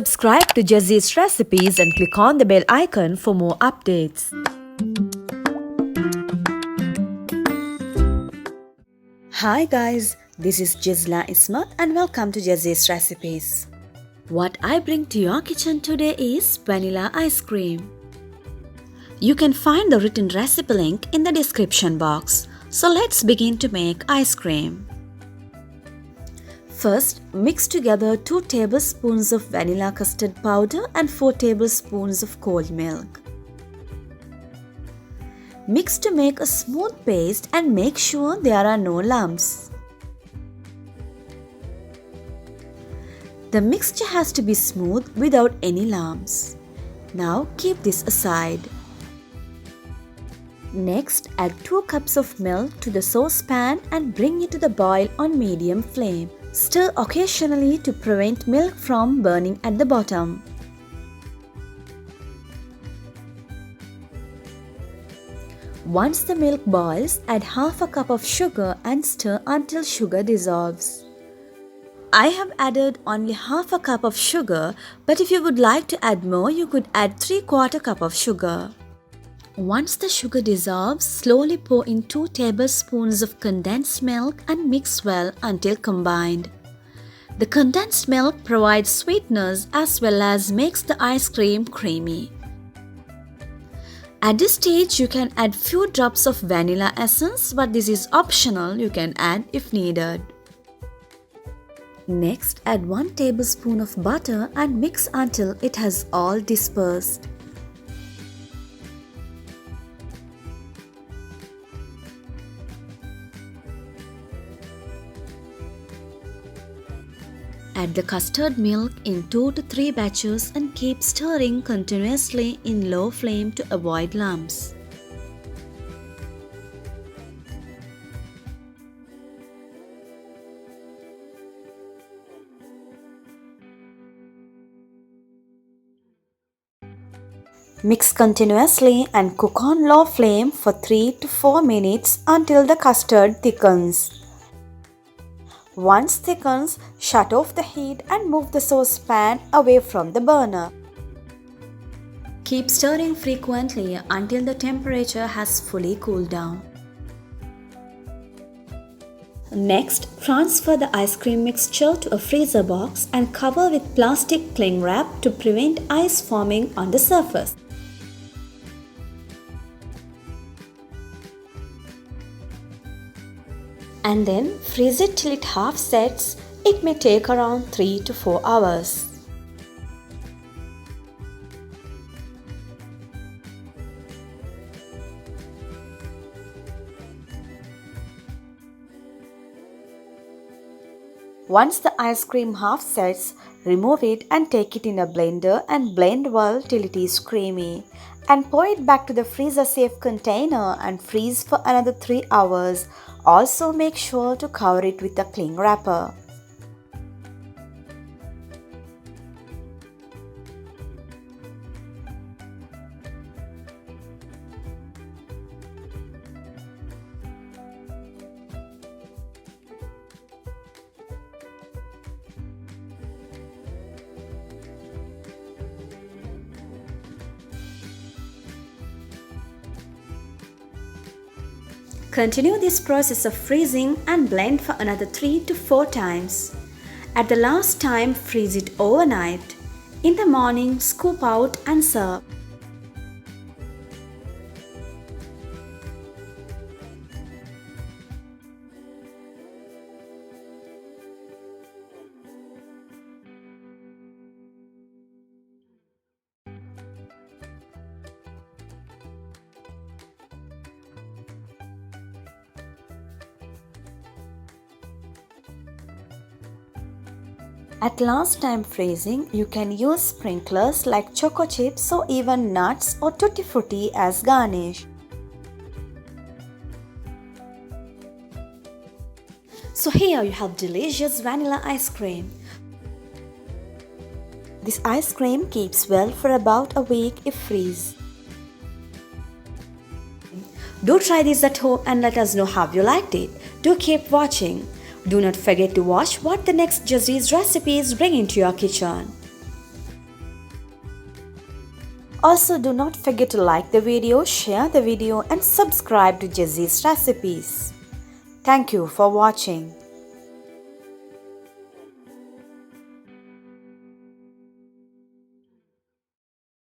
Subscribe to Jessie's Recipes and click on the bell icon for more updates. Hi guys, this is Jizla Ismat and welcome to Jessie's Recipes. What I bring to your kitchen today is vanilla ice cream. You can find the written recipe link in the description box. So let's begin to make ice cream. First, mix together 2 tablespoons of vanilla custard powder and 4 tablespoons of cold milk. Mix to make a smooth paste and make sure there are no lumps. The mixture has to be smooth without any lumps. Now keep this aside. Next, add 2 cups of milk to the saucepan and bring it to the boil on medium flame. Stir occasionally to prevent milk from burning at the bottom. Once the milk boils, add half a cup of sugar and stir until sugar dissolves. I have added only half a cup of sugar, but if you would like to add more, you could add 3/4 cup of sugar. Once the sugar dissolves, slowly pour in 2 tablespoons of condensed milk and mix well until combined. The condensed milk provides sweetness as well as makes the ice cream creamy. At this stage, you can add few drops of vanilla essence, but this is optional, you can add if needed. Next, add 1 tablespoon of butter and mix until it has all dispersed. Add the custard milk in 2 to 3 batches and keep stirring continuously in low flame to avoid lumps. Mix continuously and cook on low flame for 3 to 4 minutes until the custard thickens. Once thickens, shut off the heat and move the saucepan away from the burner. Keep stirring frequently until the temperature has fully cooled down. Next, transfer the ice cream mixture to a freezer box and cover with plastic cling wrap to prevent ice forming on the surface. And then freeze it till it half sets. It may take around 3 to 4 hours. Once the ice cream half sets, remove it and take it in a blender and blend well till it is creamy. And pour it back to the freezer safe container and freeze for another 3 hours. Also make sure to cover it with a cling wrapper. Continue this process of freezing and blend for another 3 to 4 times. At the last time, freeze it overnight. In the morning, scoop out and serve. At last time freezing, you can use sprinklers like choco chips or even nuts or tutti frutti as garnish. So here you have delicious vanilla ice cream. This ice cream keeps well for about a week if freeze. Do try this at home and let us know how you liked it. Do keep watching. Do not forget to watch what the next Jessie's recipes bring into your kitchen. Also, do not forget to like the video, share the video and subscribe to Jessie's Recipes. Thank you for watching.